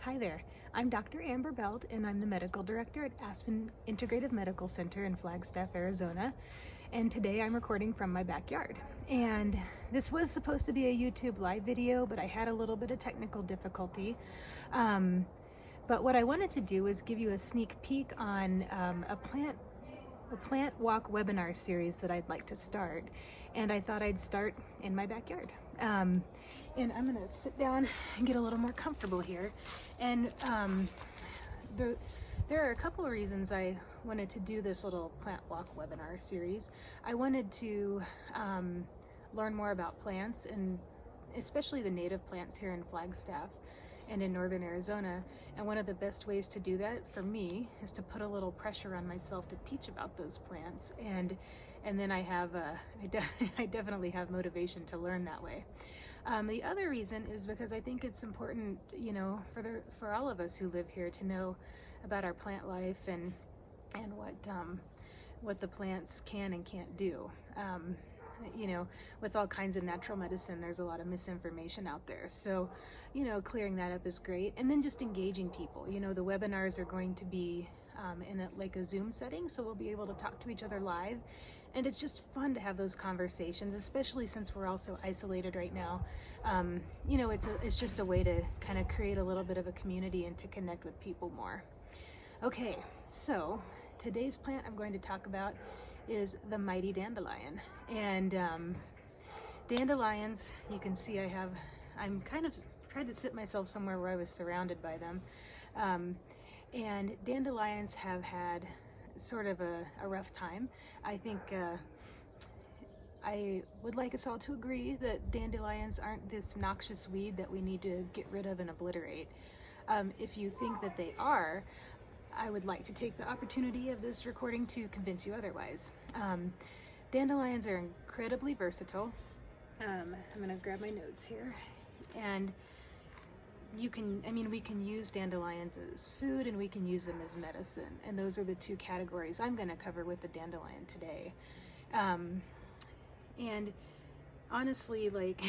Hi there, I'm Dr. Amber Belt and I'm the medical director at Aspen Integrative Medical Center in Flagstaff, Arizona. And today I'm recording from my backyard. And this was supposed to be a YouTube live video, but I had a little bit of technical difficulty. But what I wanted to do was give you a sneak peek on a plant walk webinar series that I'd like to start, and I thought I'd start in my backyard. And I'm gonna sit down and get a little more comfortable here. And there are a couple of reasons I wanted to do this little plant walk webinar series. I wanted to learn more about plants, and especially the native plants here in Flagstaff and in northern Arizona. And one of the best ways to do that for me is to put a little pressure on myself to teach about those plants, and then I definitely have motivation to learn that way. The other reason is because I think it's important, you know, for all of us who live here to know about our plant life and what the plants can and can't do. You know, with all kinds of natural medicine, there's a lot of misinformation out there. So, you know, clearing that up is great. And then just engaging people. You know, the webinars are going to be in like a Zoom setting, so we'll be able to talk to each other live. And it's just fun to have those conversations, especially since we're all so isolated right now. You know, it's just a way to kind of create a little bit of a community and to connect with people more. Okay, so today's plant I'm going to talk about is the mighty dandelion. And dandelions, you can see I'm kind of tried to sit myself somewhere where I was surrounded by them. And dandelions have had sort of a rough time. I think I would like us all to agree that dandelions aren't this noxious weed that we need to get rid of and obliterate. If you think that they are, I would like to take the opportunity of this recording to convince you otherwise. Dandelions are incredibly versatile. I'm gonna grab my notes here. And we can use dandelions as food, and we can use them as medicine. And those are the two categories I'm gonna cover with the dandelion today. And honestly, like,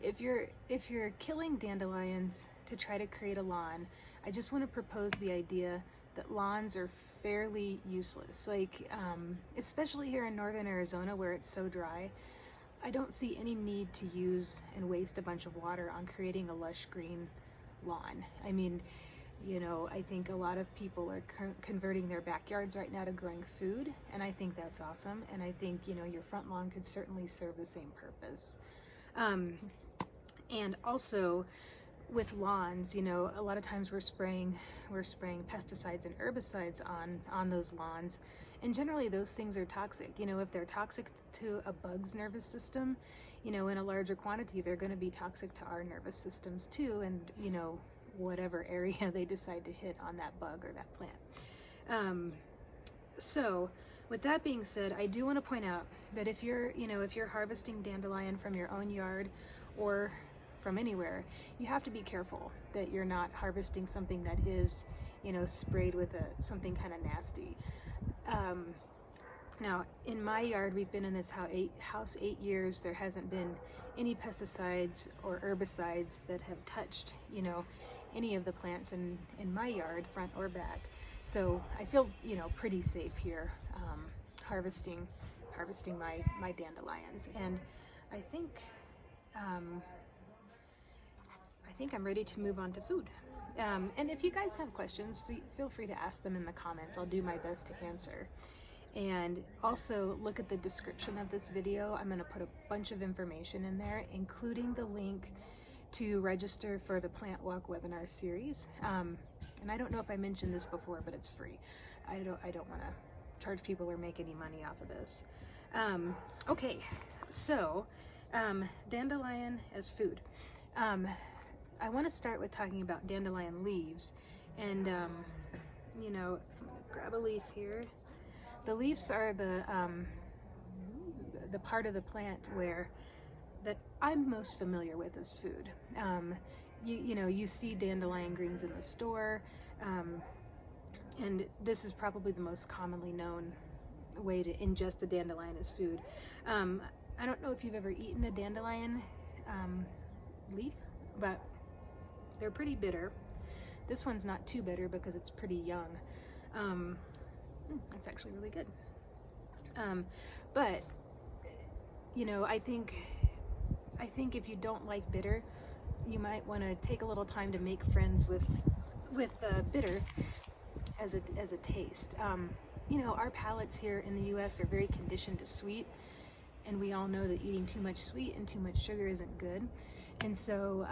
if you're killing dandelions to try to create a lawn, I just want to propose the idea that lawns are fairly useless. Like, especially here in northern Arizona where it's so dry, I don't see any need to use and waste a bunch of water on creating a lush green lawn. I mean, you know, I think a lot of people are converting their backyards right now to growing food, and I think that's awesome. And I think, you know, your front lawn could certainly serve the same purpose. And also, with lawns, you know, a lot of times we're spraying pesticides and herbicides on those lawns, and generally those things are toxic. You know, if they're toxic to a bug's nervous system, you know, in a larger quantity, they're going to be toxic to our nervous systems too, and, you know, whatever area they decide to hit on that bug or that plant. So with that being said, I do want to point out that if you're harvesting dandelion from your own yard or from anywhere, you have to be careful that you're not harvesting something that is, you know, sprayed with something kind of nasty. Now, in my yard, we've been in this house 8 years. There hasn't been any pesticides or herbicides that have touched, you know, any of the plants in my yard, front or back. So I feel, you know, pretty safe here, harvesting my dandelions. And I think I'm ready to move on to food. And if you guys have questions, feel free to ask them in the comments. I'll do my best to answer. And also look at the description of this video. I'm going to put a bunch of information in there, including the link to register for the Plant Walk webinar series. And I don't know if I mentioned this before, but it's free. I don't want to charge people or make any money off of this. Okay, so dandelion as food. I want to start with talking about dandelion leaves, and you know, I'm gonna grab a leaf here. The leaves are the part of the plant that I'm most familiar with as food. You know, you see dandelion greens in the store, and this is probably the most commonly known way to ingest a dandelion as food. I don't know if you've ever eaten a dandelion leaf, but They're pretty bitter. This one's not too bitter because it's pretty young. That's actually really good. But you know, I think if you don't like bitter, you might want to take a little time to make friends with bitter as a taste. You know, our palates here in the U.S. are very conditioned to sweet, and we all know that eating too much sweet and too much sugar isn't good. And so,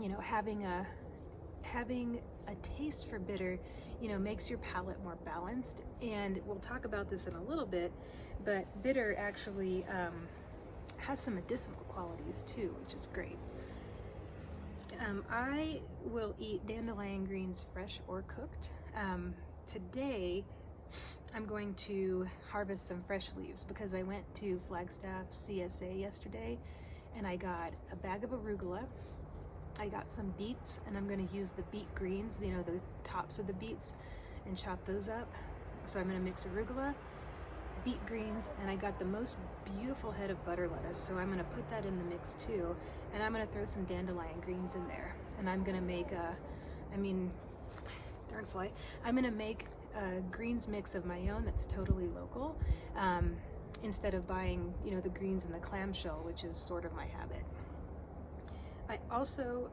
you know, having a taste for bitter, you know, makes your palate more balanced. And we'll talk about this in a little bit, but bitter actually has some medicinal qualities too, which is great. I will eat dandelion greens fresh or cooked. Today, I'm going to harvest some fresh leaves because I went to Flagstaff CSA yesterday and I got a bag of arugula. I got some beets, and I'm going to use the beet greens, you know, the tops of the beets, and chop those up. So I'm going to mix arugula, beet greens, and I got the most beautiful head of butter lettuce, so I'm going to put that in the mix too. And I'm going to throw some dandelion greens in there. And I'm going to make I'm going to make a greens mix of my own that's totally local, instead of buying, you know, the greens in the clamshell, which is sort of my habit. I also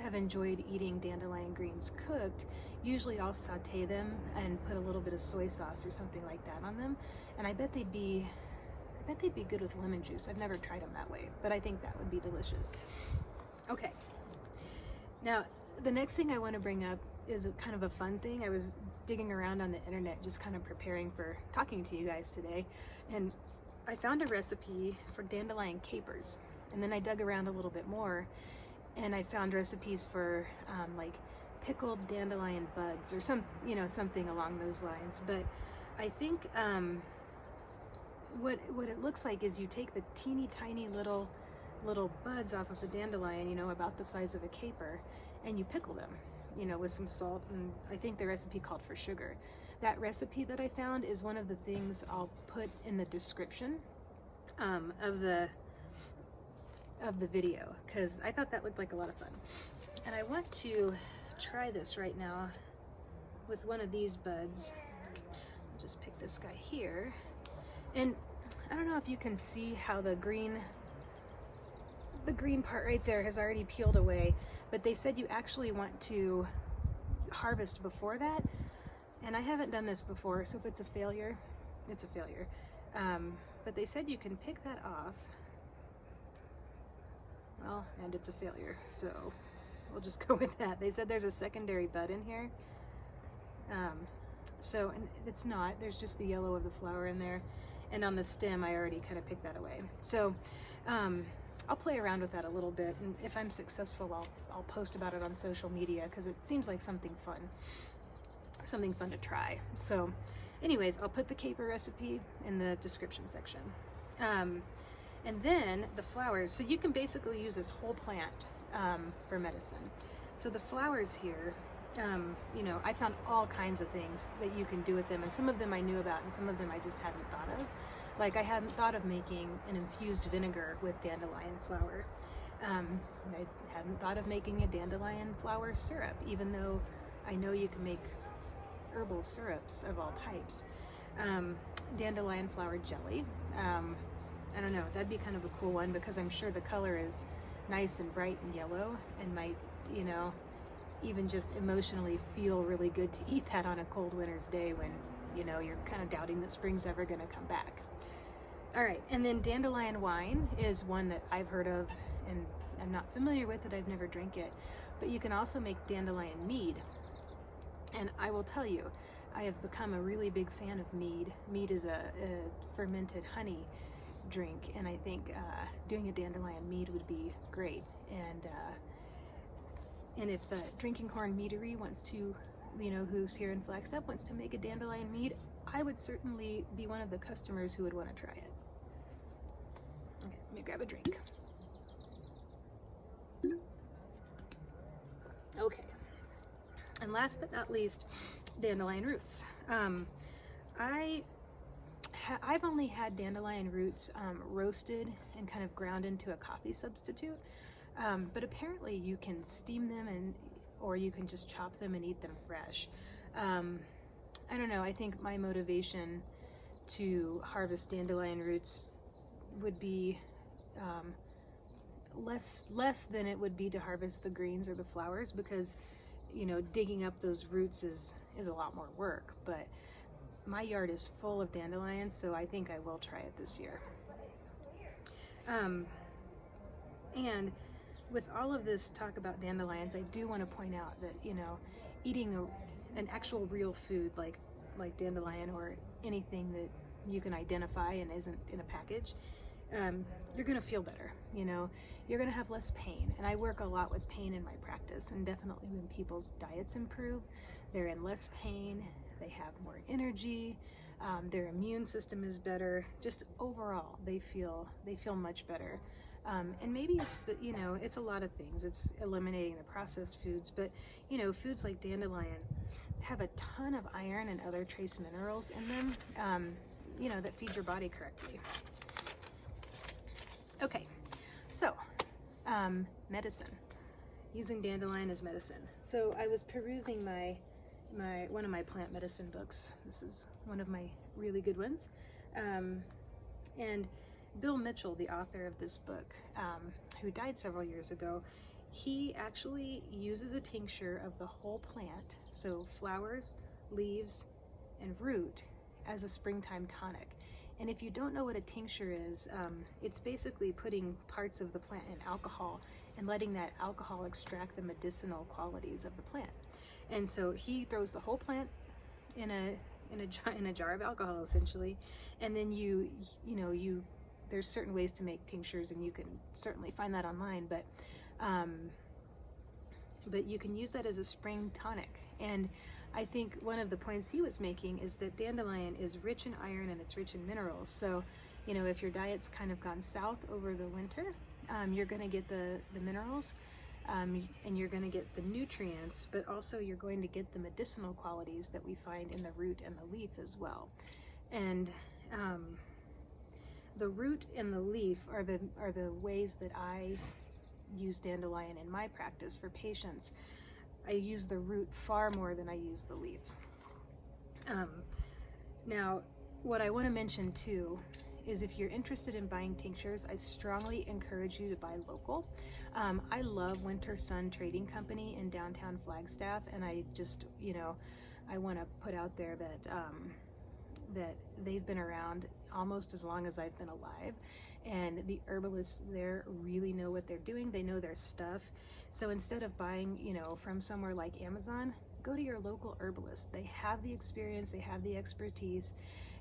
have enjoyed eating dandelion greens cooked. Usually I'll saute them and put a little bit of soy sauce or something like that on them, and I bet they'd be good with lemon juice. I've never tried them that way, but I think that would be delicious. Okay, now the next thing I want to bring up is a kind of a fun thing. I was digging around on the internet, just kind of preparing for talking to you guys today, and I found a recipe for dandelion capers. And then I dug around a little bit more, and I found recipes for like pickled dandelion buds or something along those lines. But I think what it looks like is you take the teeny tiny little buds off of the dandelion, you know, about the size of a caper, and you pickle them, you know, with some salt, and I think the recipe called for sugar. That recipe that I found is one of the things I'll put in the description of the video, because I thought that looked like a lot of fun. And I want to try this right now with one of these buds. I'll just pick this guy here. And I don't know if you can see how the green part right there has already peeled away, but they said you actually want to harvest before that. And I haven't done this before, so if it's a failure, it's a failure. But they said you can pick that off. Well, and it's a failure, so we'll just go with that. They said there's a secondary bud in here. So, and it's not, there's just the yellow of the flower in there. And on the stem, I already kind of picked that away. So, I'll play around with that a little bit, and if I'm successful, I'll post about it on social media, because it seems like something fun to try. So, anyways, I'll put the caper recipe in the description section. And then the flowers, so you can basically use this whole plant for medicine. So the flowers here, you know, I found all kinds of things that you can do with them, and some of them I knew about, and some of them I just hadn't thought of. Like I hadn't thought of making an infused vinegar with dandelion flower. I hadn't thought of making a dandelion flower syrup, even though I know you can make herbal syrups of all types. Dandelion flower jelly. I don't know, that'd be kind of a cool one, because I'm sure the color is nice and bright and yellow, and might, you know, even just emotionally feel really good to eat that on a cold winter's day when, you know, you're kind of doubting that spring's ever going to come back. All right, and then dandelion wine is one that I've heard of, and I'm not familiar with it, I've never drank it, but you can also make dandelion mead. And I will tell you, I have become a really big fan of mead. Mead is a fermented honey drink, and I think doing a dandelion mead would be great. And if Drinking Horn Meadery wants to, you know, who's here in Flagstaff, wants to make a dandelion mead, I would certainly be one of the customers who would want to try it. Okay, let me grab a drink. Okay, and last but not least, dandelion roots. I've only had dandelion roots roasted and kind of ground into a coffee substitute. But apparently you can steam them or you can just chop them and eat them fresh. I don't know, I think my motivation to harvest dandelion roots would be less than it would be to harvest the greens or the flowers, because digging up those roots is a lot more work. But my yard is full of dandelions, so I think I will try it this year. And with all of this talk about dandelions, I do want to point out that eating an actual real food like dandelion, or anything that you can identify and isn't in a package, you're going to feel better. You're going to have less pain. And I work a lot with pain in my practice, and definitely when people's diets improve, they're in less pain, they have more energy, their immune system is better. Just overall, they feel much better. And maybe it's it's a lot of things. It's eliminating the processed foods, but foods like dandelion have a ton of iron and other trace minerals in them, that feed your body correctly. Okay, so medicine, using dandelion as medicine. So I was perusing one of my plant medicine books. This is one of my really good ones, and Bill Mitchell, the author of this book, who died several years ago, he actually uses a tincture of the whole plant, so flowers, leaves, and root, as a springtime tonic. And if you don't know what a tincture is, it's basically putting parts of the plant in alcohol and letting that alcohol extract the medicinal qualities of the plant. And so he throws the whole plant in a jar of alcohol, essentially, and then there's certain ways to make tinctures, and you can certainly find that online, but you can use that as a spring tonic. And I think one of the points he was making is that dandelion is rich in iron and it's rich in minerals. So, if your diet's kind of gone south over the winter, you're going to get the minerals, and you're going to get the nutrients, but also you're going to get the medicinal qualities that we find in the root and the leaf as well. And the root and the leaf are the ways that I use dandelion in my practice for patients. I use the root far more than I use the leaf. Now, what I want to mention too is, if you're interested in buying tinctures, I strongly encourage you to buy local. I love Winter Sun Trading Company in downtown Flagstaff, and I just, I want to put out there that they've been around almost as long as I've been alive, and the herbalists there really know what they're doing. They know their stuff. So instead of buying, from somewhere like Amazon, go to your local herbalist. They have the experience, they have the expertise,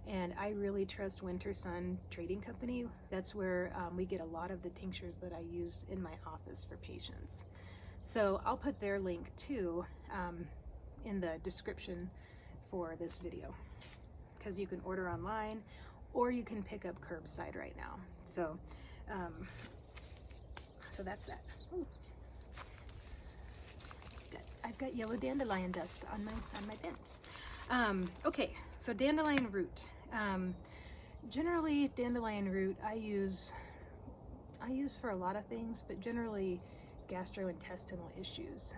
and I really trust Winter Sun Trading Company. That's where we get a lot of the tinctures that I use in my office for patients. So I'll put their link too in the description for this video, because you can order online or you can pick up curbside right now. So that's that. Ooh. I've got yellow dandelion dust on my pins. Okay, so dandelion root. Generally, dandelion root I use for a lot of things, but generally gastrointestinal issues.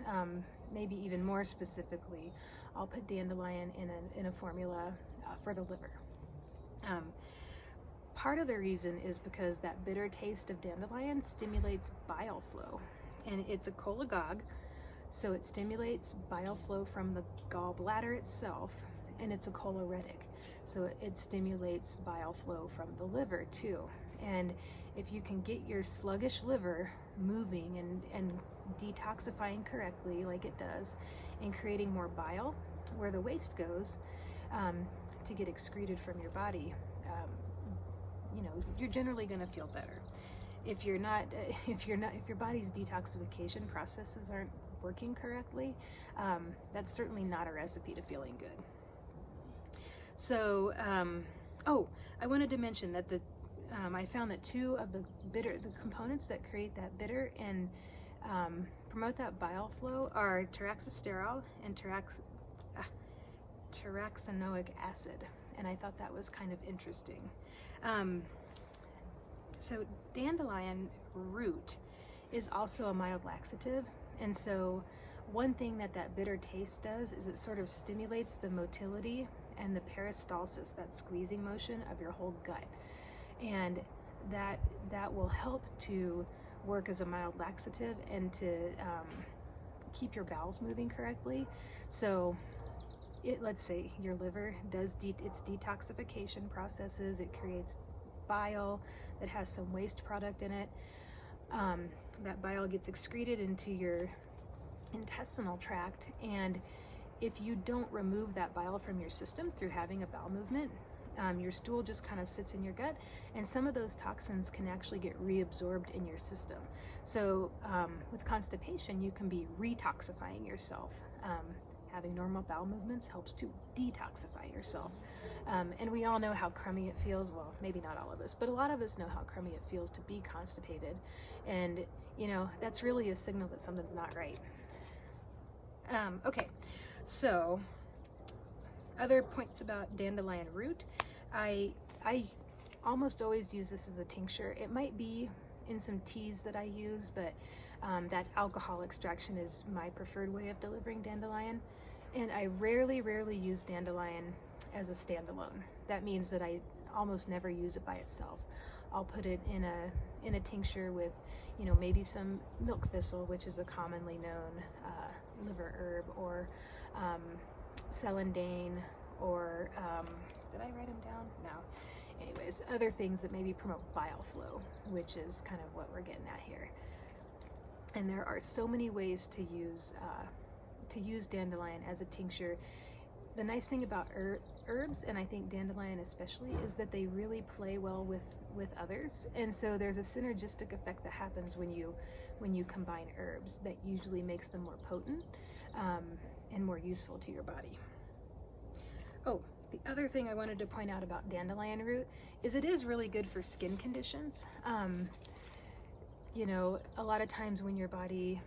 Maybe even more specifically, I'll put dandelion in a formula for the liver. Part of the reason is because that bitter taste of dandelion stimulates bile flow, and it's a cholagogue, so it stimulates bile flow from the gallbladder itself, and it's a choleretic, so it stimulates bile flow from the liver too. And if you can get your sluggish liver moving and detoxifying correctly like it does, and creating more bile where the waste goes to get excreted from your body, you're generally going to feel better. If your body's detoxification processes aren't working correctly, that's certainly not a recipe to feeling good. So, I wanted to mention that I found that two of the components that create that bitter and promote that bile flow are taraxosterol and taraxanoic acid, and I thought that was kind of interesting. So dandelion root is also a mild laxative. And so one thing that bitter taste does is it sort of stimulates the motility and the peristalsis, that squeezing motion of your whole gut. And that will help to work as a mild laxative and to keep your bowels moving correctly. So let's say your liver does its detoxification processes. It creates bile that has some waste product in it. That bile gets excreted into your intestinal tract, and if you don't remove that bile from your system through having a bowel movement, your stool just kind of sits in your gut, and some of those toxins can actually get reabsorbed in your system. So with constipation, you can be retoxifying yourself. Having normal bowel movements helps to detoxify yourself. And we all know how crummy it feels. Well, maybe not all of us, but a lot of us know how crummy it feels to be constipated. And, that's really a signal that something's not right. Okay, so other points about dandelion root. I almost always use this as a tincture. It might be in some teas that I use, but that alcohol extraction is my preferred way of delivering dandelion. And I rarely use dandelion as a standalone. That means that I almost never use it by itself. I'll put it in a tincture with, maybe some milk thistle, which is a commonly known liver herb, or celandine, or did I write them down? No. Anyways, other things that maybe promote bile flow, which is kind of what we're getting at here. And there are so many ways to use dandelion as a tincture. The nice thing about herbs, and I think dandelion especially, is that they really play well with others. And so there's a synergistic effect that happens when you combine herbs that usually makes them more potent and more useful to your body. Oh, the other thing I wanted to point out about dandelion root is it is really good for skin conditions. A lot of times when your body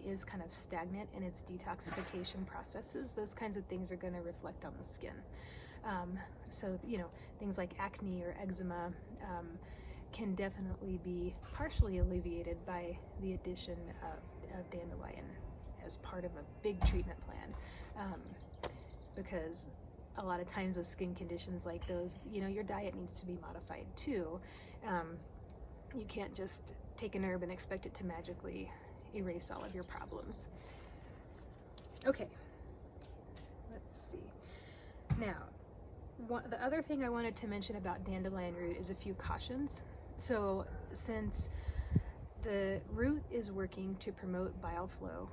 is kind of stagnant in its detoxification processes, those kinds of things are going to reflect on the skin. So things like acne or eczema can definitely be partially alleviated by the addition of dandelion as part of a big treatment plan. Because a lot of times with skin conditions like those, your diet needs to be modified too. You can't just take an herb and expect it to magically erase all of your problems. Okay, let's see. Now, the other thing I wanted to mention about dandelion root is a few cautions. So since the root is working to promote bile flow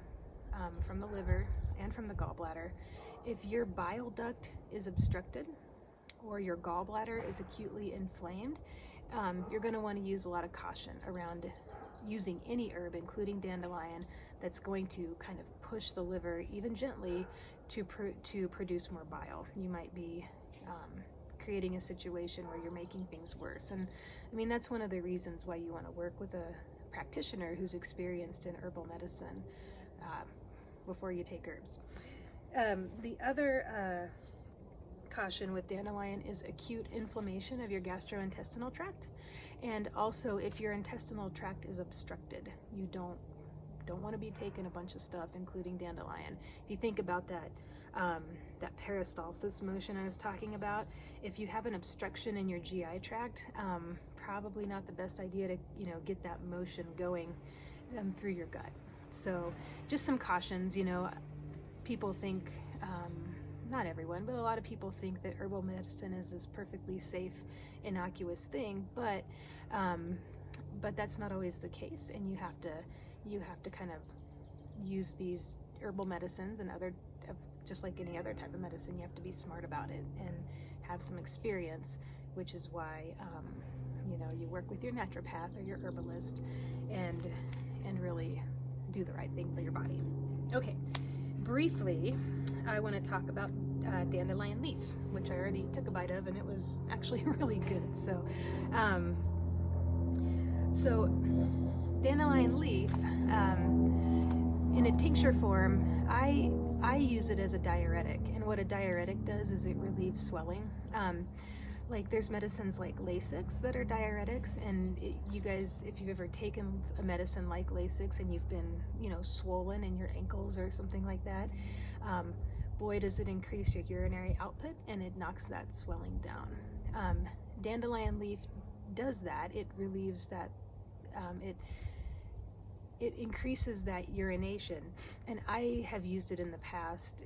from the liver and from the gallbladder, if your bile duct is obstructed or your gallbladder is acutely inflamed, you're going to want to use a lot of caution around using any herb, including dandelion, that's going to kind of push the liver, even gently, to produce more bile. You might be creating a situation where you're making things worse. And I mean, that's one of the reasons why you want to work with a practitioner who's experienced in herbal medicine before you take herbs. The other caution with dandelion is acute inflammation of your gastrointestinal tract. And also, if your intestinal tract is obstructed, you don't want to be taking a bunch of stuff, including dandelion. If you think about that peristalsis motion I was talking about, if you have an obstruction in your GI tract, probably not the best idea to get that motion going through your gut. So just some cautions. People think, not everyone, but a lot of people think that herbal medicine is this perfectly safe, innocuous thing, but that's not always the case, and you have to kind of use these herbal medicines and just like any other type of medicine, you have to be smart about it and have some experience, which is why you work with your naturopath or your herbalist and really do the right thing for your body. Okay, briefly, I want to talk about dandelion leaf, which I already took a bite of, and it was actually really good. So dandelion leaf, in a tincture form, I use it as a diuretic, and what a diuretic does is it relieves swelling. like there's medicines like Lasix that are diuretics, and you guys, if you've ever taken a medicine like Lasix and you've been, you know, swollen in your ankles or something like that, boy, does it increase your urinary output and it knocks that swelling down. Dandelion leaf does that. It relieves that, it increases that urination, and I have used it in the past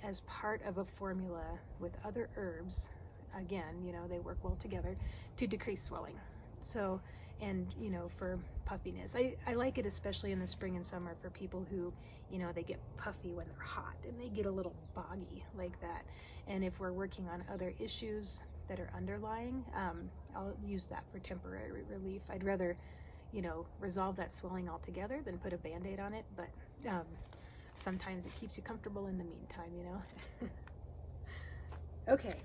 as part of a formula with other herbs. Again, you know, they work well together to decrease swelling. So, and you know, for puffiness, I like it especially in the spring and summer for people who, you know, they get puffy when they're hot and they get a little boggy like that. And if we're working on other issues that are underlying, I'll use that for temporary relief. I'd rather, you know, resolve that swelling altogether than put a band-aid on it, but sometimes it keeps you comfortable in the meantime, you know. Okay,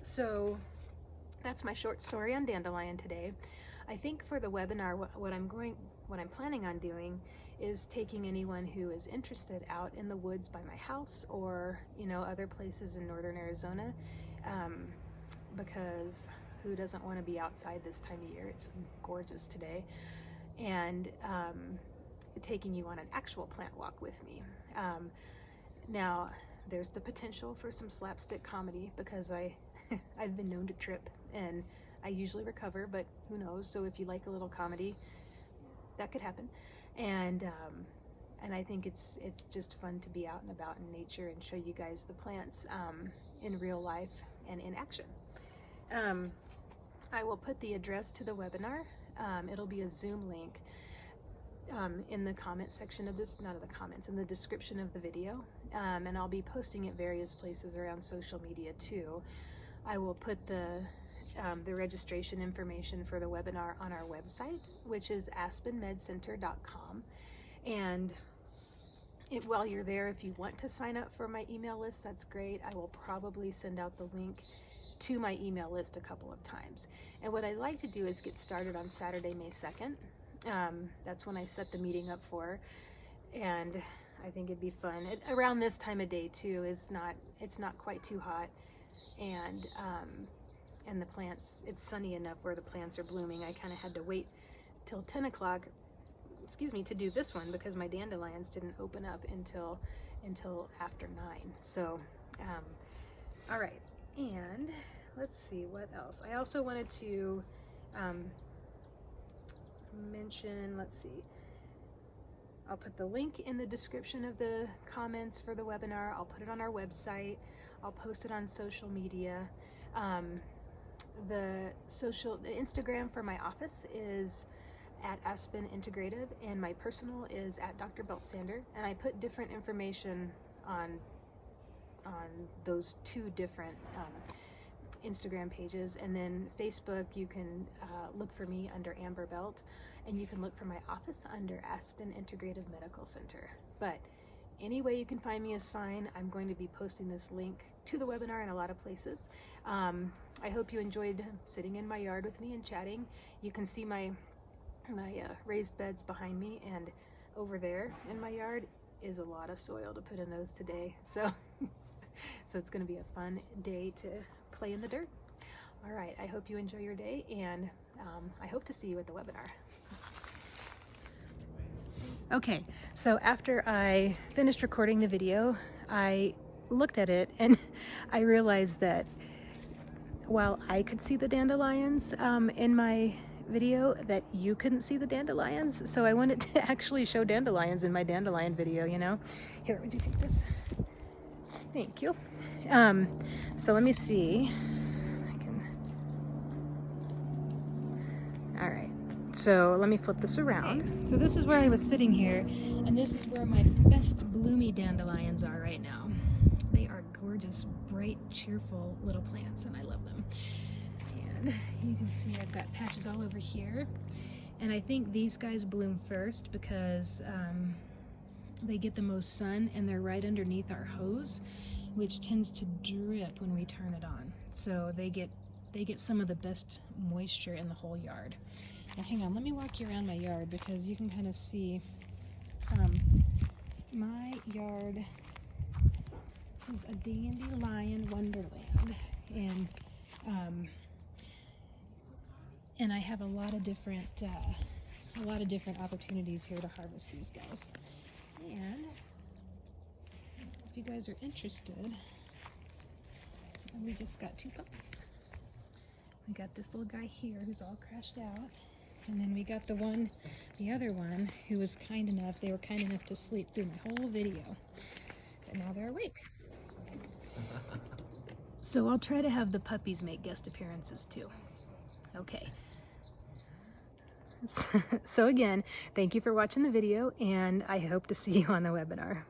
so that's my short story on dandelion today. I think for the webinar, what I'm planning on doing is taking anyone who is interested out in the woods by my house, or, you know, other places in northern Arizona, because who doesn't want to be outside this time of year? It's gorgeous today. And taking you on an actual plant walk with me. Now, there's the potential for some slapstick comedy because I've been known to trip, and I usually recover, but who knows? So if you like a little comedy, that could happen. And I think it's just fun to be out and about in nature and show you guys the plants in real life and in action. I will put the address to the webinar. It'll be a Zoom link in the comment section of this, not in the comments, in the description of the video. And I'll be posting it various places around social media too. I will put the registration information for the webinar on our website, which is aspenmedcenter.com. And while you're there, if you want to sign up for my email list, that's great. I will probably send out the link to my email list a couple of times. And what I'd like to do is get started on Saturday, May 2nd. That's when I set the meeting up for, and I think it'd be fun. Around this time of day too, it's not quite too hot, and the plants, it's sunny enough where the plants are blooming. I kind of had to wait till 10 o'clock, to do this one because my dandelions didn't open up until after 9. So, all right. And let's see what else. I also wanted to mention, let's see, I'll put the link in the description of the comments for the webinar. I'll put it on our website. I'll post it on social media. The Instagram for my office is at Aspen Integrative, and my personal is at Dr. Beltsander. And I put different information on those two different Instagram pages. And then Facebook, you can look for me under Amber Belt, and you can look for my office under Aspen Integrative Medical Center. But any way you can find me is fine. I'm going to be posting this link to the webinar in a lot of places. I hope you enjoyed sitting in my yard with me and chatting. You can see my raised beds behind me, and over there in my yard is a lot of soil to put in those today. So it's going to be a fun day to play in the dirt. All right, I hope you enjoy your day, and I hope to see you at the webinar. Okay, so after I finished recording the video, I looked at it and I realized that while I could see the dandelions in my video, that you couldn't see the dandelions. So I wanted to actually show dandelions in my dandelion video, you know. Here, would you take this? Thank you. So let me see. All right. So let me flip this around. Okay. So this is where I was sitting here, and this is where my best bloomy dandelions are right now. They are gorgeous, bright, cheerful little plants, and I love them. And you can see I've got patches all over here. And I think these guys bloom first because they get the most sun, and they're right underneath our hose, which tends to drip when we turn it on. So they get some of the best moisture in the whole yard. Now hang on, let me walk you around my yard because you can kind of see my yard is a dandelion wonderland. And And I have a lot of different opportunities here to harvest these guys. And if you guys are interested, we just got 2 puppies. We got this little guy here who's all crashed out. And then we got the other one who was kind enough, they were kind enough to sleep through my whole video. But now they're awake. So I'll try to have the puppies make guest appearances too. Okay. So again, thank you for watching the video, and I hope to see you on the webinar.